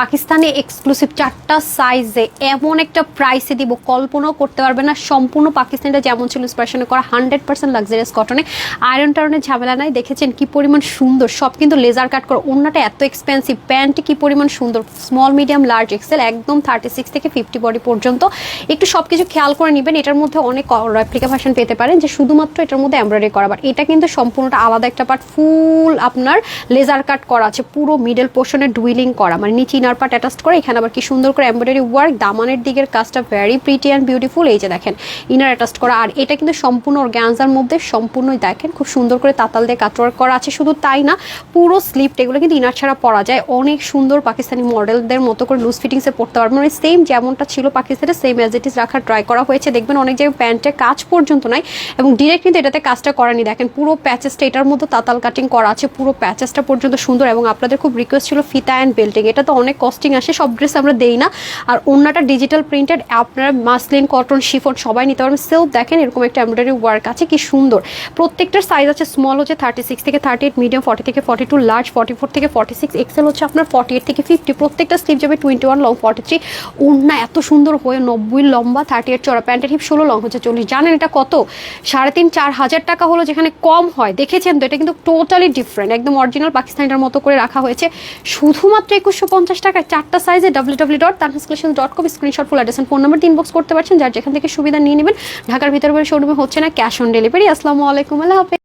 পাকিস্তানে এক্সক্লুসিভ 4টা সাইজে এমন একটা প্রাইসে দিব কল্পনাও করতে পারবে না। সম্পূর্ণ পাকিস্তানটা যেমন ছিল ইন্সপিরেশনে করা 100% লাক্সারিয়াস কটনে, আয়রন টারনের ঝামেলা নাই। দেখেছেন কি পরিমাণ সুন্দর, সব কিন্তু লেজার কাট করা। ওড়নাটা এত এক্সপেন্সিভ, প্যান্টটি কি পরিমাণ সুন্দর, স্মল মিডিয়াম লার্জ এক্সেল একদম 36 থেকে 50 বডি পর্যন্ত। একটু সব কিছু খেয়াল করে নেবেন। এটার মধ্যে অনেক রেপ্লিকা ভার্সন পেতে পারেন যে শুধুমাত্র এটার মধ্যে এমব্রয়ডারি করা, বাট এটা কিন্তু সম্পূর্ণটা আলাদা একটা পার্ট, ফুল আপনার লেজার কাট করা আছে, পুরো মিডল পোর্শনে ডুইলিং করা, মানে নিচে ইনার পার্ট অ্যাটাচ করে এখানে আবার কি সুন্দর করে এমব্রয়ডারি ওয়ার্ক। দামানের দিকের কাজটা ভেরি প্রিটি অ্যান্ড বিউটিফুল। এই যে দেখেন ইনার অ্যাটাচ করা, আর এটা কিন্তু সম্পূর্ণ অর্গানজার মধ্যে সম্পূর্ণই দেখেন খুব সুন্দর করে তাতাল দিয়ে কাটওয়ার্ক করা আছে। শুধু তাই না, পুরো স্লিপটা এগুলো কিন্তু ইনার ছাড়া পরা যায়, অনেক সুন্দর পাকিস্তানি মডেলদের মতো করে লুজ ফিটিংসে পড়তে পারবেন। মানে সেম যেমনটা ছিল পাকিস্তানে সেম অ্যাজ ইট ইজ রাখার ট্রাই করা হয়েছে। দেখবেন অনেক জায়গায় প্যান্টের কাজ পর্যন্ত নাই এবং ডিরেক্ট কিন্তু এটাতে কাজটা করানি। দেখেন পুরো প্যাচেসটা এটার মধ্যে তাতাল কাটিং করা আছে, পুরো প্যাচেসটা পর্যন্ত সুন্দর। এবং আপনাদের খুব রিকোয়েস্ট ছিল ফিতা অ্যান্ড বেল্টিং, এটা তো অনেক কস্টিং আসে, সব ড্রেস আমরা দেই না। আর ওড়নাটা ডিজিটাল প্রিন্টেড, আপনারা মাসলিন কটন শিফন সবাই নিতে পারবেন। সেলফ দেখেন এরকম একটা এমব্রয়ডারি ওয়ার্ক আছে, কি সুন্দর। প্রত্যেকটার সাইজ আছে স্মল হচ্ছে 36 থেকে 38, মিডিয়াম 40 থেকে 42, লার্জ 44 থেকে 46, এক্সেল হচ্ছে আপনার 48 থেকে 50। প্রত্যেকটা স্লিভ যাবে 21, লং 43। ওড়না এত সুন্দর হয়ে 90 লম্বা, 38 চড়া, প্যান্টের হিপ 16, লং হচ্ছে 40। জানেন এটা কত? 3,500-4 হাজার টাকা হলো, যেখানে কম হয়। দেখেছেন তো, এটা কিন্তু টোটালি ডিফারেন্ট, একদম অরিজিনাল পাকিস্তানিটার মতো করে রাখা হয়েছে শুধুমাত্র 2150 টাকায়। 4টা সাইজে www.tanhascollections.com, screenshot full address phone number inbox করতে পারছেন। যার যেখান থেকে সুবিধা নিয়ে নেবেন। ঢাকার ভিতরে শোরুমে হচ্ছে না ক্যাশ অন ডেলিভারি। আসসালামু আলাইকুম, আল্লাহ হাফেজ।